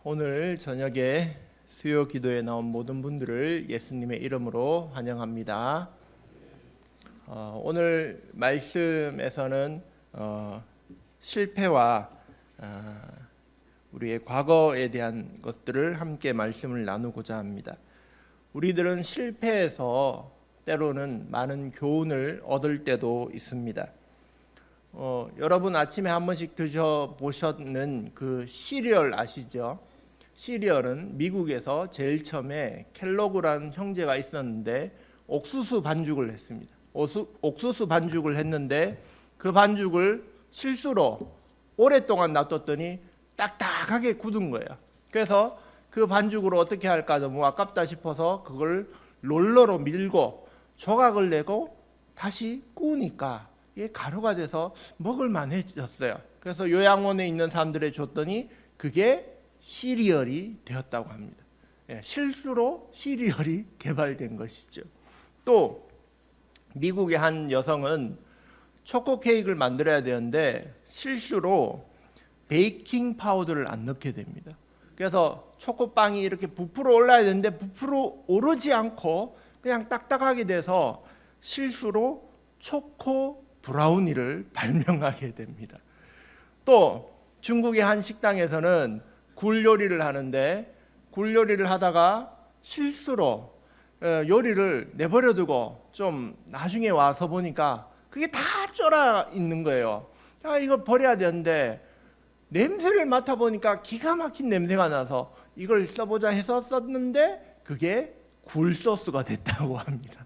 오늘 저녁에 수요 기도에 나온 모든 분들을 예수님의 이름으로 환영합니다. 오늘 말씀에서는 실패와 우리의 과거에 대한 것들을 함께 말씀을 나누고자 합니다. 우리들은 실패에서 때로는 많은 교훈을 얻을 때도 있습니다. 여러분 아침에 한 번씩 드셔보셨는 그 시리얼 아시죠? 시리얼은 미국에서 제일 처음에 켈로그라는 형제가 있었는데 옥수수 반죽을 했습니다. 옥수수 반죽을 했는데 그 반죽을 실수로 오랫동안 놔뒀더니 딱딱하게 굳은 거예요. 그래서 그 반죽으로 어떻게 할까 너무 아깝다 싶어서 그걸 롤러로 밀고 조각을 내고 다시 구우니까 이게 가루가 돼서 먹을 만해졌어요. 그래서 요양원에 있는 사람들에 줬더니 그게 시리얼이 되었다고 합니다. 실수로 시리얼이 개발된 것이죠. 또 미국의 한 여성은 초코 케이크를 만들어야 되는데 실수로 베이킹 파우더를 안 넣게 됩니다. 그래서 초코빵이 이렇게 부풀어 올라야 되는데 부풀어 오르지 않고 그냥 딱딱하게 돼서 실수로 초코 브라우니를 발명하게 됩니다. 또 중국의 한 식당에서는 굴 요리를 하는데 굴 요리를 하다가 실수로 요리를 내버려 두고 좀 나중에 와서 보니까 그게 다 쫄아 있는 거예요. 이걸 버려야 되는데 냄새를 맡아보니까 기가 막힌 냄새가 나서 이걸 써보자 해서 썼는데 그게 굴 소스가 됐다고 합니다.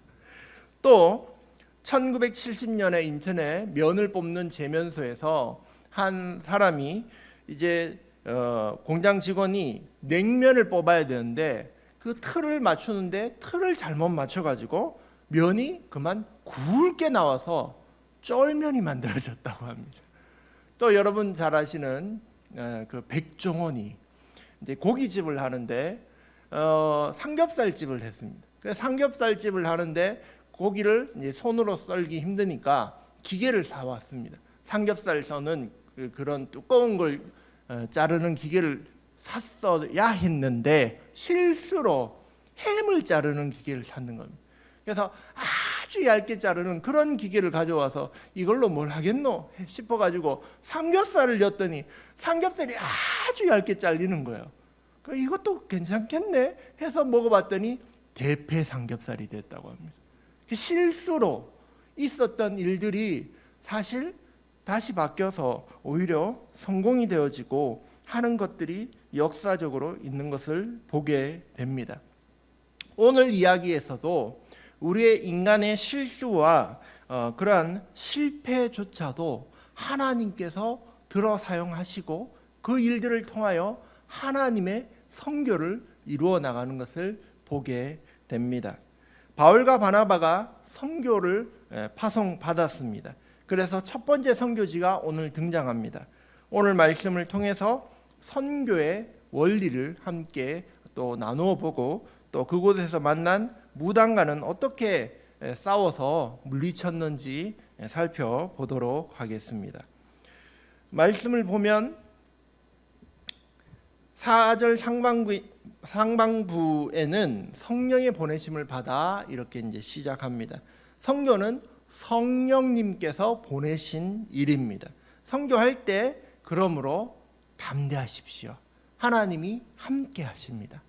또 1970년에 인천에 면을 뽑는 제면소에서 한 사람이 이제 공장 직원이 냉면을 뽑아야 되는데 그 틀을 맞추는데 틀을 잘못 맞춰가지고 면이 그만 굵게 나와서 쫄면이 만들어졌다고 합니다. 또 여러분 잘 아시는 그 백종원이 이제 고깃집을 하는데 삼겹살집을 했습니다. 그래서 삼겹살집을 하는데 고기를 이제 손으로 썰기 힘드니까 기계를 사왔습니다. 삼겹살 써는 그런 두꺼운 걸 자르는 기계를 샀어야 했는데 실수로 햄을 자르는 기계를 샀는 겁니다. 그래서 아주 얇게 자르는 그런 기계를 가져와서 이걸로 뭘 하겠노 싶어가지고 삼겹살을 였더니 삼겹살이 아주 얇게 잘리는 거예요. 이것도 괜찮겠네 해서 먹어봤더니 대패 삼겹살이 됐다고 합니다. 실수로 있었던 일들이 사실 다시 바뀌어서 오히려 성공이 되어지고 하는 것들이 역사적으로 있는 것을 보게 됩니다. 오늘 이야기에서도 우리의 인간의 실수와 그러한 실패조차도 하나님께서 들어 사용하시고 그 일들을 통하여 하나님의 선교를 이루어 나가는 것을 보게 됩니다. 바울과 바나바가 선교를 파송받았습니다. 그래서 첫 번째 선교지가 오늘 등장합니다. 오늘 말씀을 통해서 선교의 원리를 함께 또 나누어 보고 또 그곳에서 만난 무당과는 어떻게 싸워서 물리쳤는지 살펴보도록 하겠습니다. 말씀을 보면 4절 상반부에는 성령의 보내심을 받아 이렇게 이제 시작합니다. 선교는 성령님께서 보내신 일입니다. 선교할 때 그러므로 담대하십시오. 하나님이 함께 하십니다.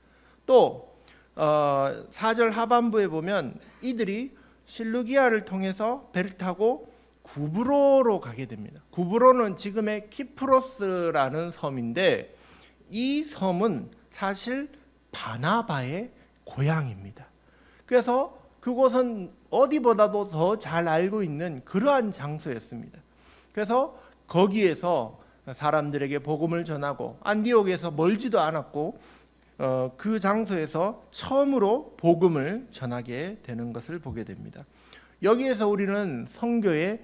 또 4절 하반부에 보면 이들이 실루기아를 통해서 배를 타고 구브로로 가게 됩니다. 구브로는 지금의 키프로스라는 섬인데 이 섬은 사실 바나바의 고향입니다. 그래서 그곳은 어디보다도 더 잘 알고 있는 그러한 장소였습니다. 그래서 거기에서 사람들에게 복음을 전하고 안디옥에서 멀지도 않았고 그 장소에서 처음으로 복음을 전하게 되는 것을 보게 됩니다. 여기에서 우리는 선교의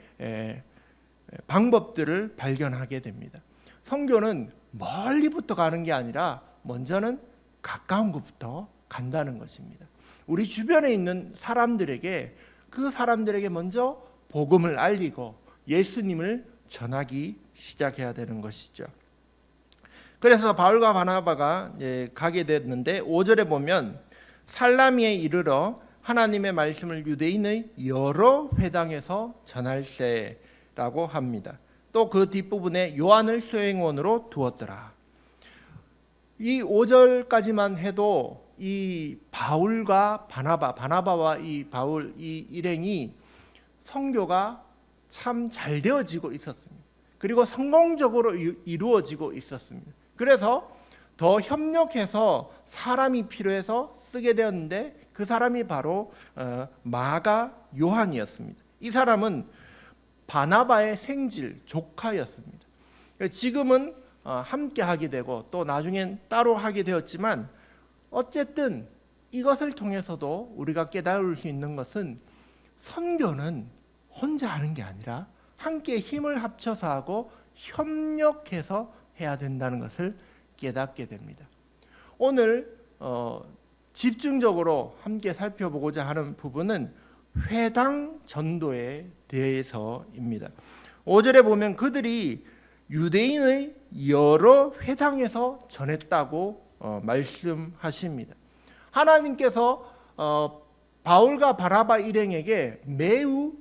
방법들을 발견하게 됩니다. 선교는 멀리부터 가는 게 아니라 먼저는 가까운 곳부터 간다는 것입니다. 우리 주변에 있는 사람들에게 그 사람들에게 먼저 복음을 알리고 예수님을 전하기 시작해야 되는 것이죠. 그래서 바울과 바나바가 가게 됐는데 5절에 보면 살라미에 이르러 하나님의 말씀을 유대인의 여러 회당에서 전할세라고 합니다. 또 그 뒷부분에 요한을 수행원으로 두었더라. 이 5절까지만 해도 이 바울과 바나바와 이 바울 이 일행이 선교가 참 잘 되어지고 있었습니다. 그리고 성공적으로 이루어지고 있었습니다. 그래서 더 협력해서 사람이 필요해서 쓰게 되었는데 그 사람이 바로 마가 요한이었습니다. 이 사람은 바나바의 생질 조카였습니다. 지금은 함께 하게 되고 또 나중엔 따로 하게 되었지만 어쨌든 이것을 통해서도 우리가 깨달을 수 있는 것은 선교는 혼자 하는 게 아니라 함께 힘을 합쳐서 하고 협력해서 해야 된다는 것을 깨닫게 됩니다. 오늘 집중적으로 함께 살펴보고자 하는 부분은 회당 전도에 대해서입니다. 5절에 보면 그들이 유대인의 여러 회당에서 전했다고 말씀하십니다. 하나님께서 바울과 바나바 일행에게 매우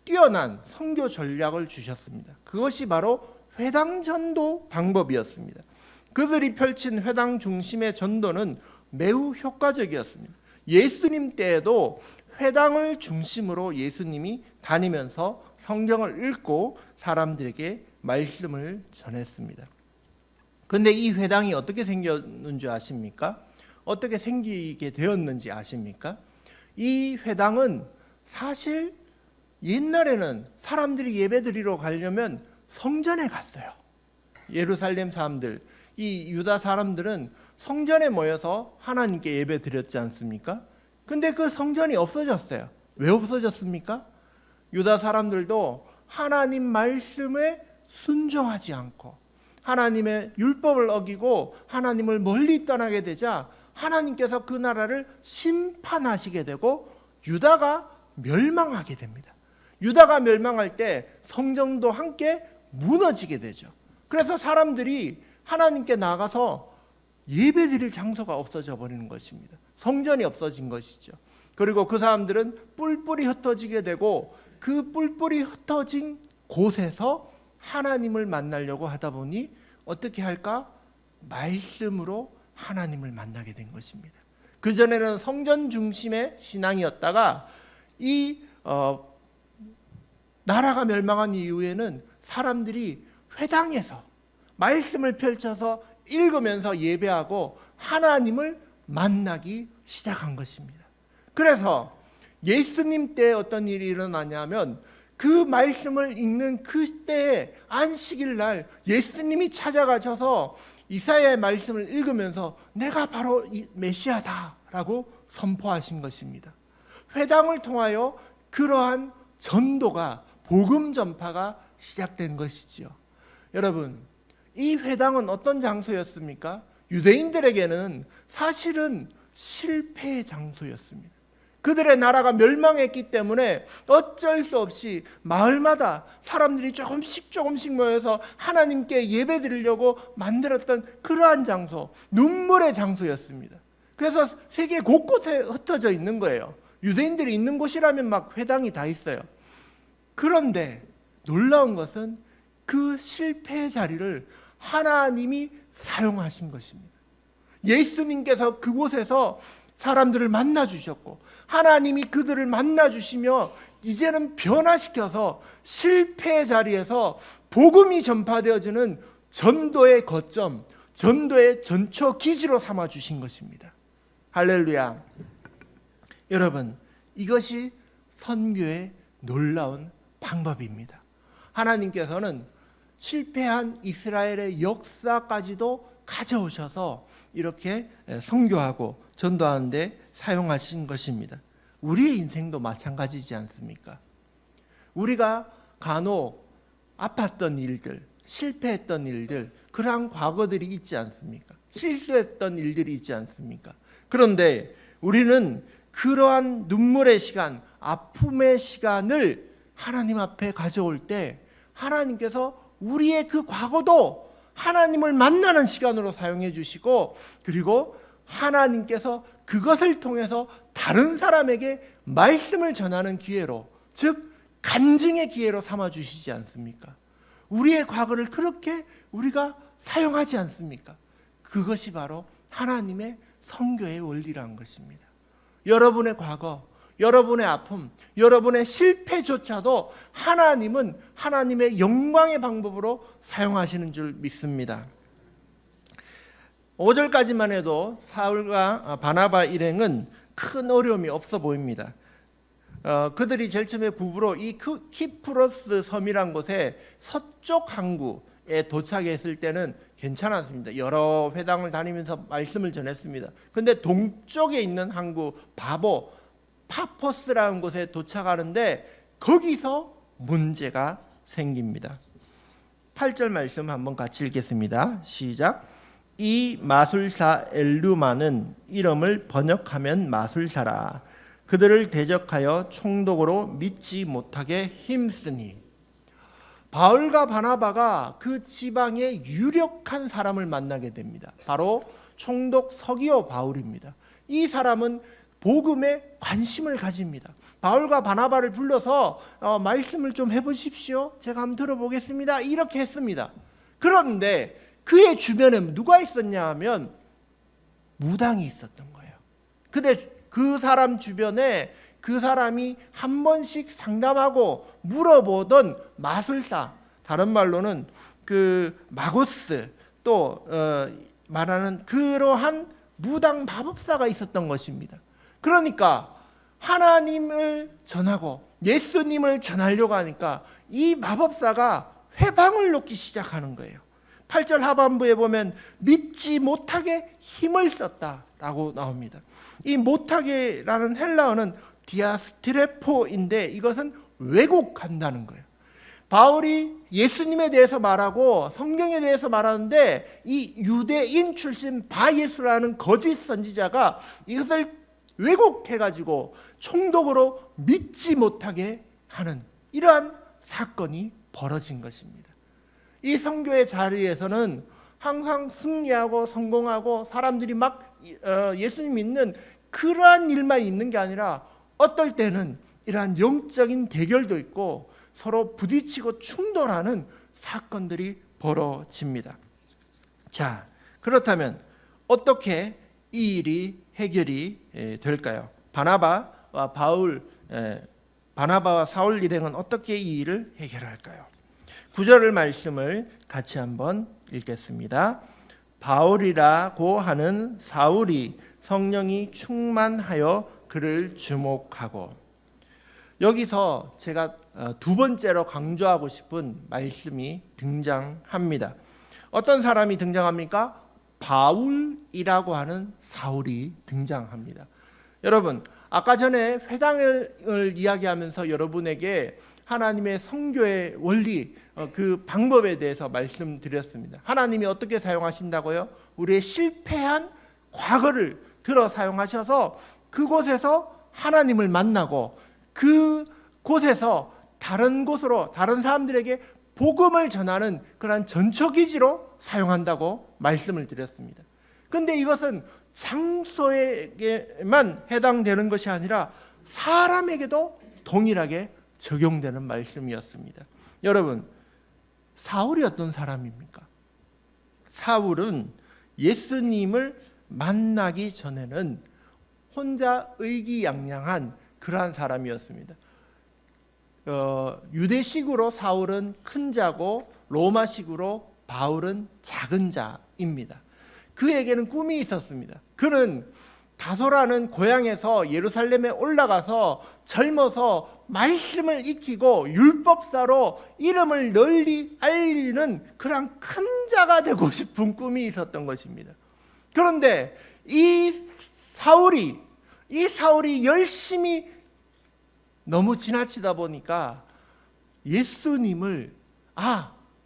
뛰어난 선교 전략을 주셨습니다. 그것이 바로 회당 전도 방법이었습니다. 그들이 펼친 회당 중심의 전도는 매우 효과적이었습니다. 예수님 때에도 회당을 중심으로 예수님이 다니면서 성경을 읽고 사람들에게 말씀을 전했습니다. 그런데 이 회당이 어떻게 생겼는지 아십니까? 어떻게 생기게 되었는지 아십니까? 이 회당은 사실 옛날에는 사람들이 예배드리러 가려면 성전에 갔어요. 예루살렘 사람들, 이 유다 사람들은 성전에 모여서 하나님께 예배 드렸지 않습니까? 근데 그 성전이 없어졌어요. 왜 없어졌습니까? 유다 사람들도 하나님 말씀에 순종하지 않고 하나님의 율법을 어기고 하나님을 멀리 떠나게 되자 하나님께서 그 나라를 심판하시게 되고 유다가 멸망하게 됩니다. 유다가 멸망할 때 성전도 함께 무너지게 되죠. 그래서 사람들이 하나님께 나가서 예배드릴 장소가 없어져 버리는 것입니다. 성전이 없어진 것이죠. 그리고 그 사람들은 뿔뿔이 흩어지게 되고 그 뿔뿔이 흩어진 곳에서 하나님을 만나려고 하다 보니 어떻게 할까? 말씀으로 하나님을 만나게 된 것입니다. 그전에는 성전 중심의 신앙이었다가 이 나라가 멸망한 이후에는 사람들이 회당에서 말씀을 펼쳐서 읽으면서 예배하고 하나님을 만나기 시작한 것입니다. 그래서 예수님 때 어떤 일이 일어나냐면 그 말씀을 읽는 그때의 안식일 날 예수님이 찾아가셔서 이사야의 말씀을 읽으면서 내가 바로 이 메시아다라고 선포하신 것입니다. 회당을 통하여 그러한 전도가 복음 전파가 시작된 것이지요. 여러분, 이 회당은 어떤 장소였습니까? 유대인들에게는 사실은 실패의 장소였습니다. 그들의 나라가 멸망했기 때문에 어쩔 수 없이 마을마다 사람들이 조금씩 모여서 하나님께 예배드리려고 만들었던 그러한 장소, 눈물의 장소였습니다. 그래서 세계 곳곳에 흩어져 있는 거예요. 유대인들이 있는 곳이라면 막 회당이 다 있어요. 그런데 놀라운 것은 그 실패의 자리를 하나님이 사용하신 것입니다. 예수님께서 그곳에서 사람들을 만나 주셨고 하나님이 그들을 만나 주시며 이제는 변화시켜서 실패의 자리에서 복음이 전파되어지는 전도의 거점, 전도의 전초 기지로 삼아 주신 것입니다. 할렐루야. 여러분, 이것이 선교의 놀라운 방법입니다. 하나님께서는 실패한 이스라엘의 역사까지도 가져오셔서 이렇게 선교하고 전도하는 데 사용하신 것입니다. 우리의 인생도 마찬가지지 않습니까? 우리가 간혹 아팠던 일들, 실패했던 일들, 그러한 과거들이 있지 않습니까? 실수했던 일들이 있지 않습니까? 그런데 우리는 그러한 눈물의 시간, 아픔의 시간을 하나님 앞에 가져올 때 하나님께서 우리의 그 과거도 하나님을 만나는 시간으로 사용해 주시고, 그리고 하나님께서 그것을 통해서 다른 사람에게 말씀을 전하는 기회로, 즉 간증의 기회로 삼아 주시지 않습니까? 우리의 과거를 그렇게 우리가 사용하지 않습니까? 그것이 바로 하나님의 선교의 원리라는 것입니다. 여러분의 과거, 여러분의 아픔, 여러분의 실패조차도 하나님은 하나님의 영광의 방법으로 사용하시는 줄 믿습니다. 5절까지만 해도 사울과 바나바 일행은 큰 어려움이 없어 보입니다. 그들이 제일 처음에 구부로 이 키프로스 섬이란 곳에 서쪽 항구에 도착했을 때는 괜찮았습니다. 여러 회당을 다니면서 말씀을 전했습니다. 근데 동쪽에 있는 항구 파포스라는 곳에 도착하는데 거기서 문제가 생깁니다. 8절 말씀 한번 같이 읽겠습니다. 시작. 이 마술사 엘루마는 이름을 번역하면 마술사라. 그들을 대적하여 총독으로 믿지 못하게 힘쓰니. 바울과 바나바가 그 지방의 유력한 사람을 만나게 됩니다. 바로 총독 서기오 바울입니다. 이 사람은 복음에 관심을 가집니다. 바울과 바나바를 불러서 말씀을 좀 해보십시오. 제가 한번 들어보겠습니다. 이렇게 했습니다. 그런데 그의 주변에 누가 있었냐 하면 무당이 있었던 거예요. 근데 그 사람 주변에 그 사람이 한 번씩 상담하고 물어보던 마술사, 다른 말로는 그 마고스, 또 말하는 그러한 무당 마법사가 있었던 것입니다. 그러니까 하나님을 전하고 예수님을 전하려고 하니까 이 마법사가 회방을 놓기 시작하는 거예요. 8절 하반부에 보면 믿지 못하게 힘을 썼다라고 나옵니다. 이 못하게라는 헬라어는 디아스트레포인데 이것은 왜곡한다는 거예요. 바울이 예수님에 대해서 말하고 성경에 대해서 말하는데 이 유대인 출신 바예수라는 거짓 선지자가 이것을 왜곡해가지고 총독으로 믿지 못하게 하는 이러한 사건이 벌어진 것입니다. 이 선교의 자리에서는 항상 승리하고 성공하고 사람들이 막 예수님 믿는 그러한 일만 있는 게 아니라 어떨 때는 이러한 영적인 대결도 있고 서로 부딪히고 충돌하는 사건들이 벌어집니다. 자, 그렇다면 어떻게 이 일이 해결이 될까요? 바나바와 사울 일행은 어떻게 이 일을 해결할까요? 9절 말씀을 같이 한번 읽겠습니다. 바울이라고 하는 사울이 성령이 충만하여 그를 주목하고. 여기서 제가 두 번째로 강조하고 싶은 말씀이 등장합니다. 어떤 사람이 등장합니까? 바울이라고 하는 사울이 등장합니다. 여러분, 아까 전에 회당을 이야기하면서 여러분에게 하나님의 선교의 원리, 그 방법에 대해서 말씀드렸습니다. 하나님이 어떻게 사용하신다고요? 우리의 실패한 과거를 들어 사용하셔서 그곳에서 하나님을 만나고 그곳에서 다른 곳으로 다른 사람들에게 복음을 전하는 그러한 전초기지로 사용한다고 말씀을 드렸습니다. 그런데 이것은 장소에게만 해당되는 것이 아니라 사람에게도 동일하게 적용되는 말씀이었습니다. 여러분, 사울이 어떤 사람입니까? 사울은 예수님을 만나기 전에는 혼자 의기양양한 그러한 사람이었습니다. 유대식으로 사울은 큰 자고 로마식으로 바울은 작은 자입니다. 그에게는 꿈이 있었습니다. 그는 다소라는 고향에서 예루살렘에 올라가서 젊어서 말씀을 익히고 율법사로 이름을 널리 알리는 그런 큰 자가 되고 싶은 꿈이 있었던 것입니다. 그런데 이 사울이 열심히 너무 지나치다 보니까 예수님을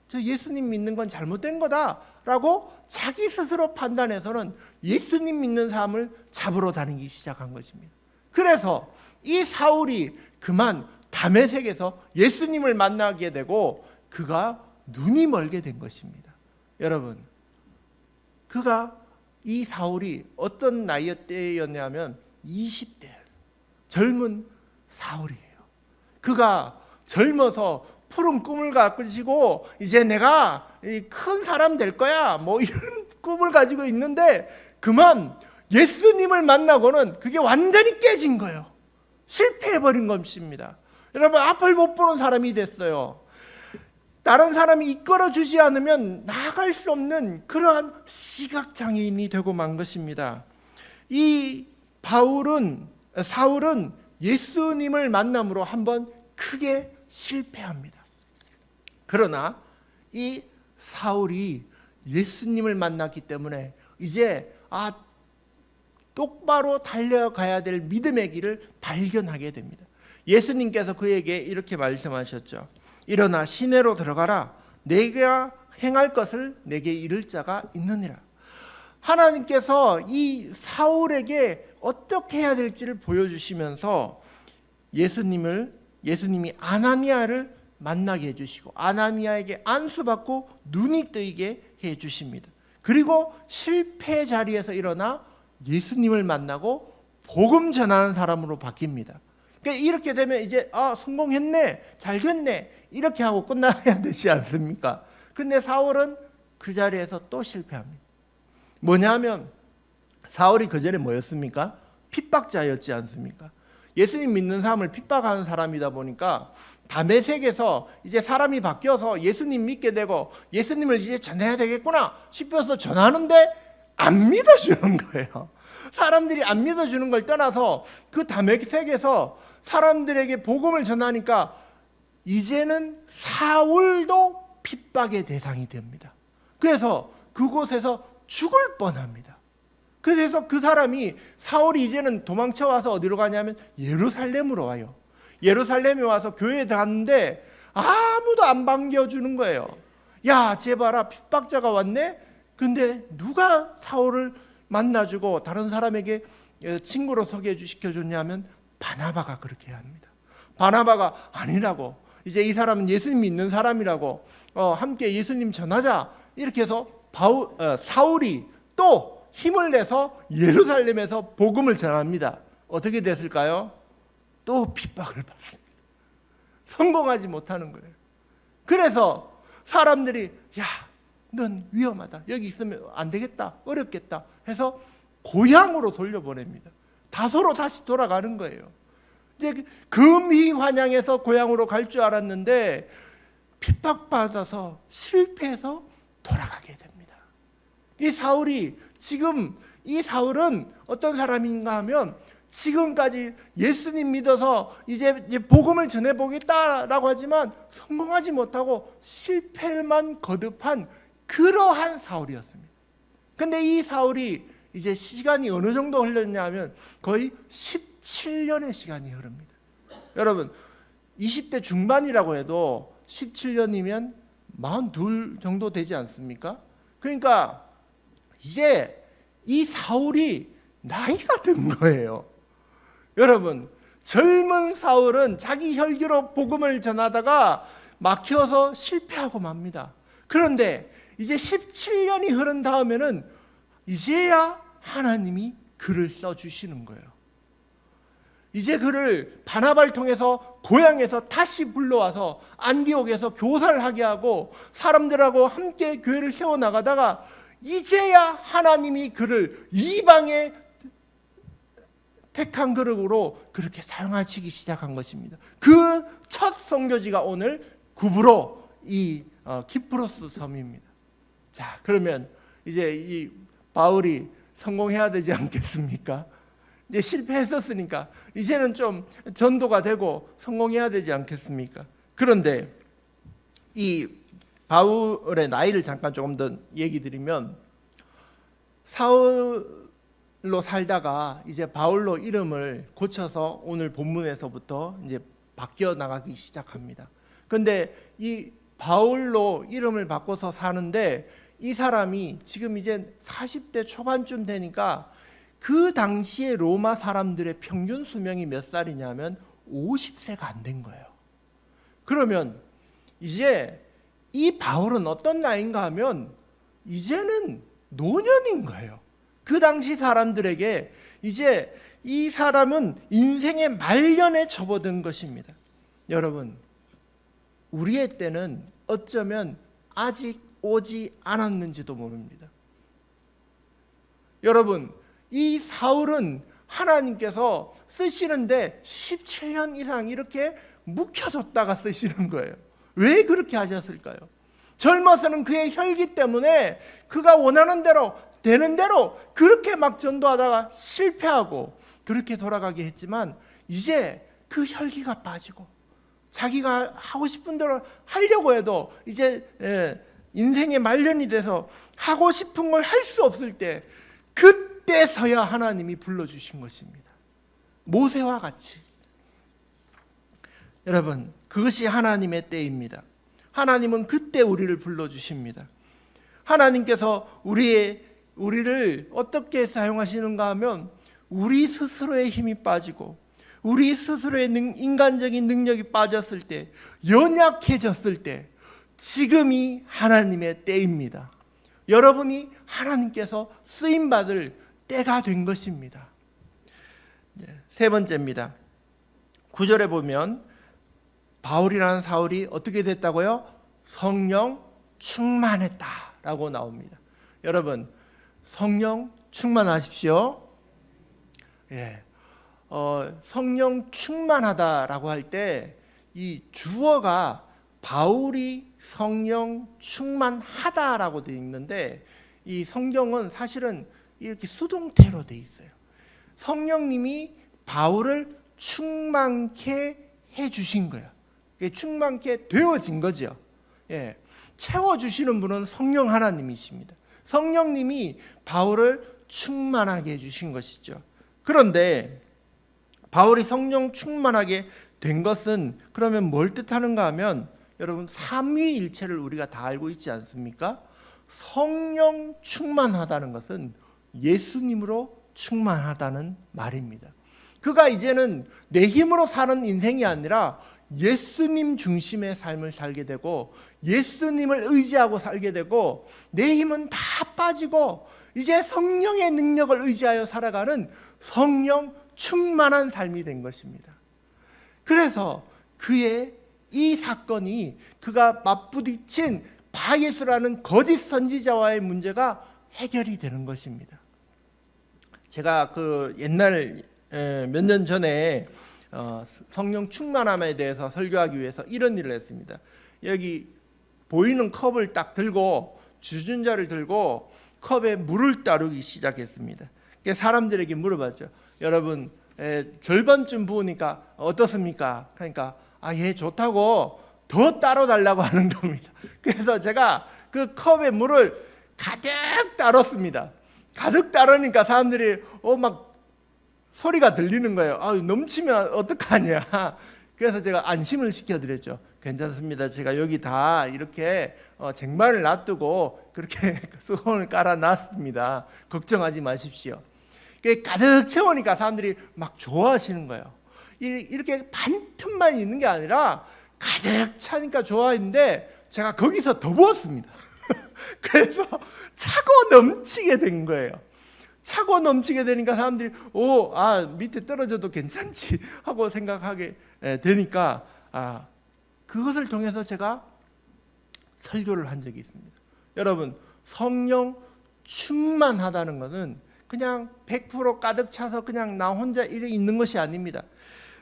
저 예수님 믿는 건 잘못된 거다라고 자기 스스로 판단해서는 예수님 믿는 사람을 잡으러 다니기 시작한 것입니다. 그래서 이 사울이 그만 다메섹에서 예수님을 만나게 되고 그가 눈이 멀게 된 것입니다. 여러분, 그가 이 사울이 어떤 나이 때였냐면 20대 젊은 사울이에요. 그가 젊어서 푸른 꿈을 가지고 이제 내가 큰 사람 될 거야 뭐 이런 꿈을 가지고 있는데 그만 예수님을 만나고는 그게 완전히 깨진 거예요. 실패해버린 것입니다. 여러분, 앞을 못 보는 사람이 됐어요. 다른 사람이 이끌어주지 않으면 나아갈 수 없는 그러한 시각장애인이 되고 만 것입니다. 이 사울은 예수님을 만남으로 한번 크게 실패합니다. 그러나 이 사울이 예수님을 만났기 때문에 이제 똑바로 달려가야 될 믿음의 길을 발견하게 됩니다. 예수님께서 그에게 이렇게 말씀하셨죠. 일어나 시내로 들어가라. 내가 행할 것을 내게 이를 자가 있느니라. 하나님께서 이 사울에게 어떻게 해야 될지를 보여주시면서 예수님이 아나니아를 만나게 해주시고 아나니아에게 안수받고 눈이 뜨이게 해주십니다. 그리고 실패 자리에서 일어나 예수님을 만나고 복음 전하는 사람으로 바뀝니다. 그러니까 이렇게 되면 이제 성공했네, 잘 됐네 이렇게 하고 끝나야 되지 않습니까? 근데 사울은 그 자리에서 또 실패합니다. 뭐냐면 사울이 그 전에 뭐였습니까? 핍박자였지 않습니까? 예수님 믿는 사람을 핍박하는 사람이다 보니까 다메섹에서 이제 사람이 바뀌어서 예수님 믿게 되고 예수님을 이제 전해야 되겠구나 싶어서 전하는데 안 믿어주는 거예요. 사람들이 안 믿어주는 걸 떠나서 그 다메섹에서 사람들에게 복음을 전하니까 이제는 사울도 핍박의 대상이 됩니다. 그래서 그곳에서 죽을 뻔합니다. 그래서 그 사람이 사울이 이제는 도망쳐와서 어디로 가냐면 예루살렘으로 와요. 예루살렘에 와서 교회에 갔는데 아무도 안 반겨주는 거예요. 야, 쟤 봐라, 핍박자가 왔네. 근데 누가 사울을 만나주고 다른 사람에게 친구로 소개시켜줬냐면 바나바가 그렇게 합니다. 바나바가 아니라고, 이제 이 사람은 예수님 믿는 사람이라고, 함께 예수님 전하자 이렇게 해서 사울이 또 힘을 내서 예루살렘에서 복음을 전합니다. 어떻게 됐을까요? 또 핍박을 받습니다. 성공하지 못하는 거예요. 그래서 사람들이 야, 넌 위험하다, 여기 있으면 안 되겠다, 어렵겠다 해서 고향으로 돌려보냅니다. 다소로 다시 돌아가는 거예요. 이제 금희환영해서 고향으로 갈 줄 알았는데 핍박받아서 실패해서 돌아가게 됩니다. 이 사울은 어떤 사람인가 하면 지금까지 예수님 믿어서 이제 복음을 전해보겠다라고 하지만 성공하지 못하고 실패만 거듭한 그러한 사울이었습니다. 근데 이 사울이 이제 시간이 어느 정도 흘렀냐면 거의 17년의 시간이 흐릅니다. 여러분, 20대 중반이라고 해도 17년이면 42 정도 되지 않습니까? 그러니까 이제 이 사울이 나이가 든 거예요. 여러분, 젊은 사울은 자기 혈기로 복음을 전하다가 막혀서 실패하고 맙니다. 그런데 이제 17년이 흐른 다음에는 이제야 하나님이 글을 써주시는 거예요. 이제 그를 바나바를 통해서 고향에서 다시 불러와서 안디옥에서 교사를 하게 하고 사람들하고 함께 교회를 세워나가다가 이제야 하나님이 그를 이방의 택한 그릇으로 그렇게 사용하시기 시작한 것입니다. 그 첫 선교지가 오늘 구브로 이 키프로스 섬입니다. 자, 그러면 이제 이 바울이 성공해야 되지 않겠습니까? 이제 실패했었으니까 이제는 좀 전도가 되고 성공해야 되지 않겠습니까? 그런데 이 바울의 나이를 잠깐 조금 더 얘기 드리면 사울로 살다가 이제 바울로 이름을 고쳐서 오늘 본문에서부터 이제 바뀌어 나가기 시작합니다. 그런데 이 바울로 이름을 바꿔서 사는데 이 사람이 지금 이제 40대 초반쯤 되니까 그 당시에 로마 사람들의 평균 수명이 몇 살이냐면 50세가 안 된 거예요. 그러면 이제 이 바울은 어떤 나이인가 하면 이제는 노년인 거예요. 그 당시 사람들에게 이제 이 사람은 인생의 말년에 접어든 것입니다. 여러분, 우리의 때는 어쩌면 아직 오지 않았는지도 모릅니다. 여러분, 이 사울은 하나님께서 쓰시는데 17년 이상 이렇게 묵혀뒀다가 쓰시는 거예요. 왜 그렇게 하셨을까요? 젊어서는 그의 혈기 때문에 그가 원하는 대로 되는 대로 그렇게 막 전도하다가 실패하고 그렇게 돌아가게 했지만 이제 그 혈기가 빠지고 자기가 하고 싶은 대로 하려고 해도 이제 인생의 말년이 돼서 하고 싶은 걸 할 수 없을 때 그때서야 하나님이 불러주신 것입니다. 모세와 같이. 여러분, 그것이 하나님의 때입니다. 하나님은 그때 우리를 불러주십니다. 하나님께서 우리를 어떻게 사용하시는가 하면 우리 스스로의 힘이 빠지고 우리 스스로의 인간적인 능력이 빠졌을 때, 연약해졌을 때, 지금이 하나님의 때입니다. 여러분이 하나님께서 쓰임받을 때가 된 것입니다. 세 번째입니다. 9절에 보면 바울이라는 사울이 어떻게 됐다고요? 성령 충만했다라고 나옵니다. 여러분, 성령 충만하십시오. 성령 충만하다라고 할 때 이 주어가 바울이 성령 충만하다라고 되어 있는데 이 성경은 사실은 이렇게 수동태로 되어 있어요. 성령님이 바울을 충만케 해주신 거예요. 충만케 되어진 거죠. 채워주시는 분은 성령 하나님이십니다. 성령님이 바울을 충만하게 해주신 것이죠. 그런데 바울이 성령 충만하게 된 것은 그러면 뭘 뜻하는가 하면 여러분, 삼위일체를 우리가 다 알고 있지 않습니까? 성령 충만하다는 것은 예수님으로 충만하다는 말입니다. 그가 이제는 내 힘으로 사는 인생이 아니라 예수님 중심의 삶을 살게 되고 예수님을 의지하고 살게 되고 내 힘은 다 빠지고 이제 성령의 능력을 의지하여 살아가는 성령 충만한 삶이 된 것입니다. 그래서 그의 이 사건이 그가 맞부딪힌 바예수라는 거짓 선지자와의 문제가 해결이 되는 것입니다. 제가 옛날 몇 년 전에 성령 충만함에 대해서 설교하기 위해서 이런 일을 했습니다. 여기 보이는 컵을 딱 들고 주전자를 들고 컵에 물을 따르기 시작했습니다. 사람들에게 물어봤죠. 여러분, 절반쯤 부으니까 어떻습니까? 그러니까 예, 좋다고 더 따로 달라고 하는 겁니다. 그래서 제가 그 컵에 물을 가득 따랐습니다. 가득 따르니까 사람들이 막 소리가 들리는 거예요. 넘치면 어떡하냐. 그래서 제가 안심을 시켜드렸죠. 괜찮습니다. 제가 여기 다 이렇게 쟁반을 놔두고 그렇게 수건을 깔아놨습니다. 걱정하지 마십시오. 가득 채우니까 사람들이 막 좋아하시는 거예요. 이렇게 반 틈만 있는 게 아니라 가득 차니까 좋아했는데 제가 거기서 더 부었습니다. 그래서 차고 넘치게 된 거예요. 차고 넘치게 되니까 사람들이 밑에 떨어져도 괜찮지 하고 생각하게 되니까 그것을 통해서 제가 설교를 한 적이 있습니다. 여러분, 성령 충만하다는 것은 그냥 100% 가득 차서 그냥 나 혼자 이래 있는 것이 아닙니다.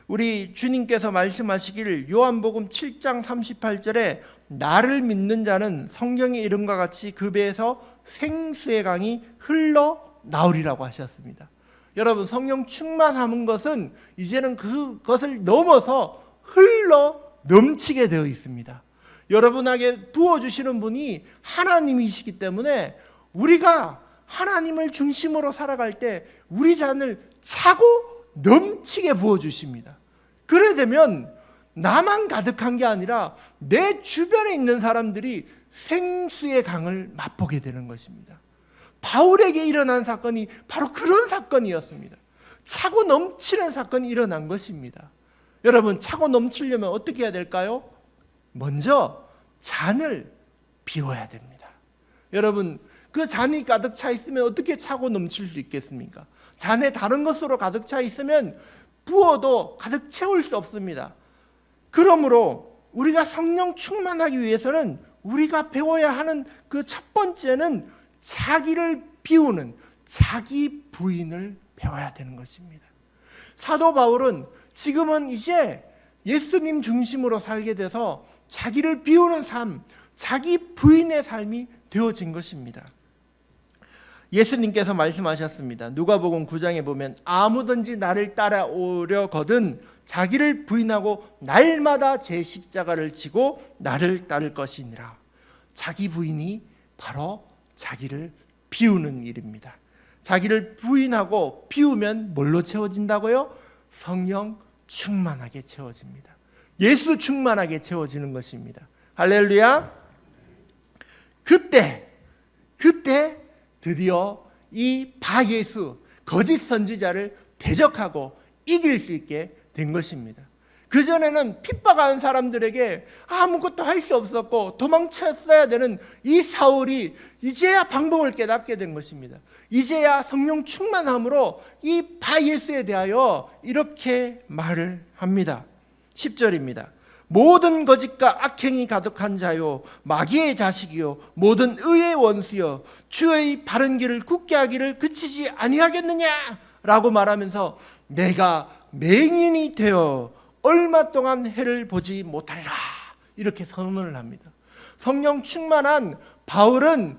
우리 주님께서 말씀하시기를 요한복음 7장 38절에 나를 믿는 자는 성경의 이름과 같이 그 배에서 생수의 강이 흘러 나오리라고 하셨습니다. 여러분, 성령 충만함은 것은 이제는 그것을 넘어서 흘러 넘치게 되어 있습니다. 여러분에게 부어주시는 분이 하나님이시기 때문에 우리가 하나님을 중심으로 살아갈 때 우리 잔을 차고 넘치게 부어주십니다. 그래 되면 나만 가득한 게 아니라 내 주변에 있는 사람들이 생수의 강을 맛보게 되는 것입니다. 바울에게 일어난 사건이 바로 그런 사건이었습니다. 차고 넘치는 사건이 일어난 것입니다. 여러분, 차고 넘치려면 어떻게 해야 될까요? 먼저 잔을 비워야 됩니다. 여러분, 그 잔이 가득 차 있으면 어떻게 차고 넘칠 수 있겠습니까? 잔에 다른 것으로 가득 차 있으면 부어도 가득 채울 수 없습니다. 그러므로 우리가 성령 충만하기 위해서는 우리가 배워야 하는 그 첫 번째는 자기를 비우는 자기 부인을 배워야 되는 것입니다. 사도 바울은 지금은 이제 예수님 중심으로 살게 돼서 자기를 비우는 삶, 자기 부인의 삶이 되어진 것입니다. 예수님께서 말씀하셨습니다. 누가복음 9장에 보면 아무든지 나를 따라오려거든 자기를 부인하고 날마다 제 십자가를 지고 나를 따를 것이니라. 자기 부인이 바로 자기를 비우는 일입니다. 자기를 부인하고 비우면 뭘로 채워진다고요? 성령 충만하게 채워집니다. 예수 충만하게 채워지는 것입니다. 할렐루야. 그때 드디어 이 바예수 거짓 선지자를 대적하고 이길 수 있게 된 것입니다. 그전에는 핍박하는 사람들에게 아무것도 할 수 없었고 도망쳤어야 되는 이 사울이 이제야 방법을 깨닫게 된 것입니다. 이제야 성령 충만함으로 이 바예수에 대하여 이렇게 말을 합니다. 10절입니다. 모든 거짓과 악행이 가득한 자요 마귀의 자식이요 모든 의의 원수요 주의 바른 길을 굳게 하기를 그치지 아니하겠느냐라고 말하면서 내가 맹인이 되어 얼마 동안 해를 보지 못하리라 이렇게 선언을 합니다. 성령 충만한 바울은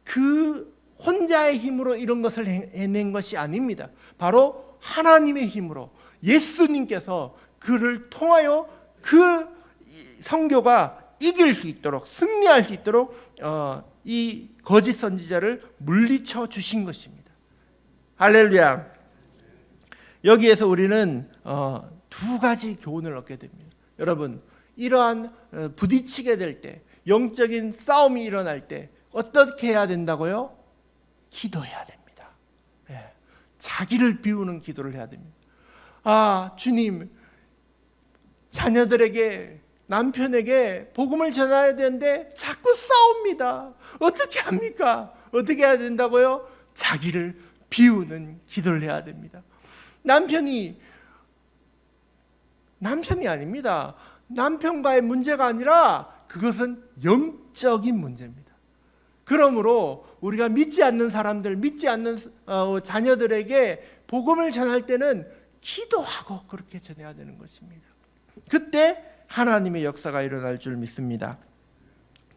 그 혼자의 힘으로 이런 것을 해낸 것이 아닙니다. 바로 하나님의 힘으로 예수님께서 그를 통하여 그 선교가 이길 수 있도록 승리할 수 있도록 이 거짓 선지자를 물리쳐 주신 것입니다. 할렐루야. 여기에서 우리는 두 가지 교훈을 얻게 됩니다. 여러분, 이러한 부딪히게 될 때, 영적인 싸움이 일어날 때 어떻게 해야 된다고요? 기도해야 됩니다. 예, 자기를 비우는 기도를 해야 됩니다. 아, 주님, 자녀들에게, 남편에게 복음을 전해야 되는데 자꾸 싸웁니다. 어떻게 합니까? 어떻게 해야 된다고요? 자기를 비우는 기도를 해야 됩니다. 남편이 아닙니다. 남편과의 문제가 아니라 그것은 영적인 문제입니다. 그러므로 우리가 믿지 않는 사람들, 믿지 않는 자녀들에게 복음을 전할 때는 기도하고 그렇게 전해야 되는 것입니다. 그때 하나님의 역사가 일어날 줄 믿습니다.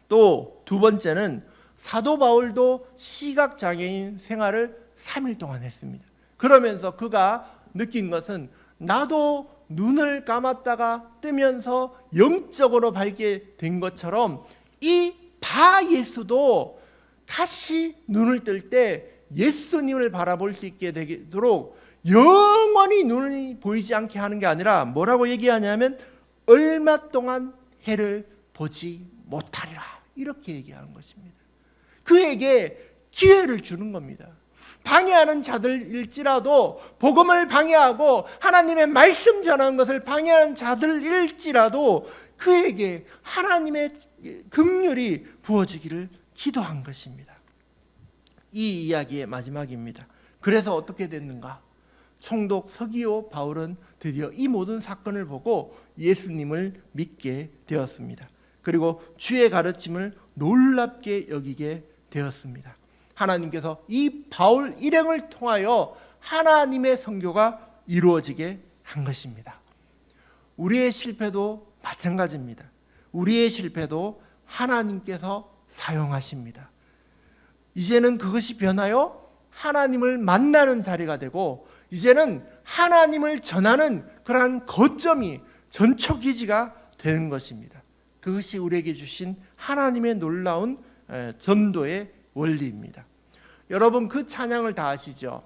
또 두 번째는 사도 바울도 시각장애인 생활을 3일 동안 했습니다. 그러면서 그가 느낀 것은 나도 눈을 감았다가 뜨면서 영적으로 밝게 된 것처럼 이 바예수도 다시 눈을 뜰 때 예수님을 바라볼 수 있게 되도록 영원히 눈이 보이지 않게 하는 게 아니라 뭐라고 얘기하냐면 얼마 동안 해를 보지 못하리라 이렇게 얘기하는 것입니다. 그에게 기회를 주는 겁니다. 방해하는 자들일지라도 복음을 방해하고 하나님의 말씀 전하는 것을 방해하는 자들일지라도 그에게 하나님의 긍휼이 부어지기를 기도한 것입니다. 이 이야기의 마지막입니다. 그래서 어떻게 됐는가? 총독 서기오 바울은 드디어 이 모든 사건을 보고 예수님을 믿게 되었습니다. 그리고 주의 가르침을 놀랍게 여기게 되었습니다. 하나님께서 이 바울 일행을 통하여 하나님의 선교가 이루어지게 한 것입니다. 우리의 실패도 마찬가지입니다. 우리의 실패도 하나님께서 사용하십니다. 이제는 그것이 변하여 하나님을 만나는 자리가 되고 이제는 하나님을 전하는 그러한 거점이 전초기지가 되는 것입니다. 그것이 우리에게 주신 하나님의 놀라운 전도의 원리입니다. 여러분 그 찬양을 다 아시죠?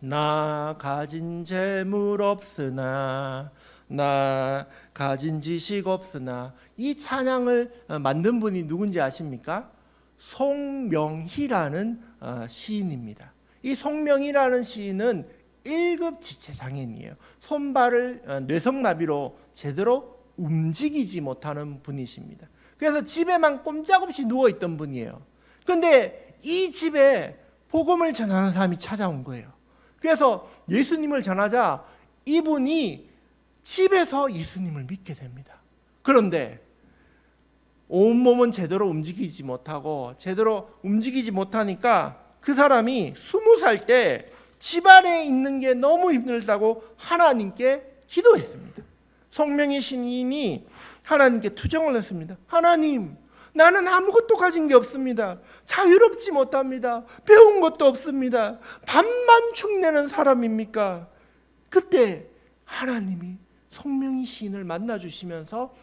나 가진 재물 없으나 나 가진 지식 없으나 이 찬양을 만든 분이 누군지 아십니까? 송명희라는 시인입니다. 이 송명희라는 시인은 1급 지체장애인이에요. 손발을 뇌성마비로 제대로 움직이지 못하는 분이십니다. 그래서 집에만 꼼짝없이 누워있던 분이에요. 그런데 이 집에 복음을 전하는 사람이 찾아온 거예요. 그래서 예수님을 전하자 이분이 집에서 예수님을 믿게 됩니다. 그런데 온몸은 제대로 움직이지 못하니까 그 사람이 20살 때 집안에 있는 게 너무 힘들다고 하나님께 기도했습니다. 성령의 신인이 하나님께 투정을 했습니다. 하나님, 나는 아무것도 가진 게 없습니다. 자유롭지 못합니다. 배운 것도 없습니다. 밥만 축내는 사람입니까? 그때 하나님이 성령의 시인을 만나 주시면서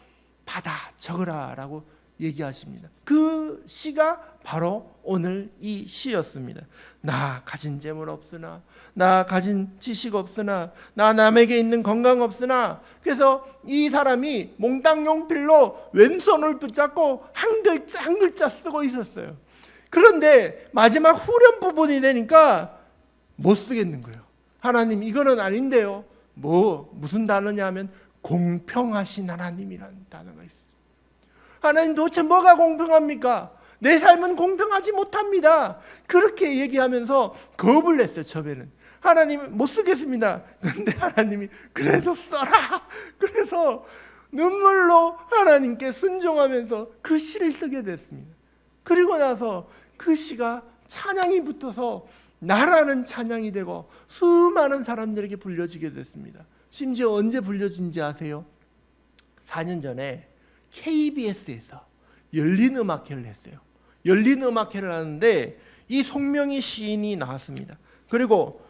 받아 적으라 라고 얘기하십니다. 그 시가 바로 오늘 이 시였습니다. 나 가진 재물 없으나, 나 가진 지식 없으나, 나 남에게 있는 건강 없으나. 그래서 이 사람이 몽땅 용필로 왼손을 붙잡고 한 글자 한 글자 쓰고 있었어요. 그런데 마지막 후렴 부분이 되니까 못 쓰겠는 거예요. 하나님, 이거는 아닌데요. 무슨 단어냐 하면 공평하신 하나님이라는 단어가 있어요. 하나님, 도대체 뭐가 공평합니까? 내 삶은 공평하지 못합니다. 그렇게 얘기하면서 겁을 냈어요. 처음에는 하나님 못 쓰겠습니다. 그런데 하나님이 그래도 써라. 그래서 눈물로 하나님께 순종하면서 그 시를 쓰게 됐습니다. 그리고 나서 그 시가 찬양이 붙어서 나라는 찬양이 되고 수많은 사람들에게 불려지게 됐습니다. 심지어 언제 불려진지 아세요? 4년 전에 KBS에서 열린 음악회를 했어요. 열린 음악회를 하는데 이 송명희 시인이 나왔습니다. 그리고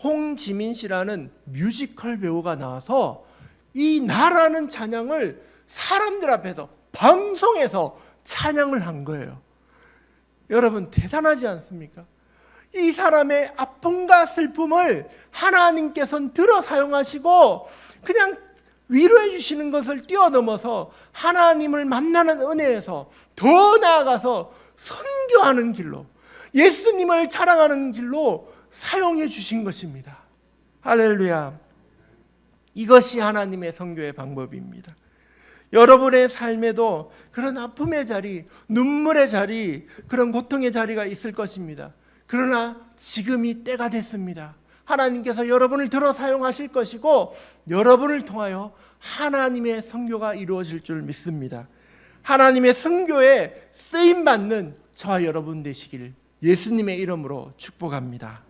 홍지민 씨라는 뮤지컬 배우가 나와서 이 나라는 찬양을 사람들 앞에서 방송에서 찬양을 한 거예요. 여러분, 대단하지 않습니까? 이 사람의 아픔과 슬픔을 하나님께서는 들어 사용하시고 그냥 위로해 주시는 것을 뛰어넘어서 하나님을 만나는 은혜에서 더 나아가서 선교하는 길로, 예수님을 자랑하는 길로 사용해 주신 것입니다. 할렐루야. 이것이 하나님의 선교의 방법입니다. 여러분의 삶에도 그런 아픔의 자리, 눈물의 자리, 그런 고통의 자리가 있을 것입니다. 그러나 지금이 때가 됐습니다. 하나님께서 여러분을 들어 사용하실 것이고 여러분을 통하여 하나님의 선교가 이루어질 줄 믿습니다. 하나님의 선교에 쓰임받는 저와 여러분 되시길 예수님의 이름으로 축복합니다.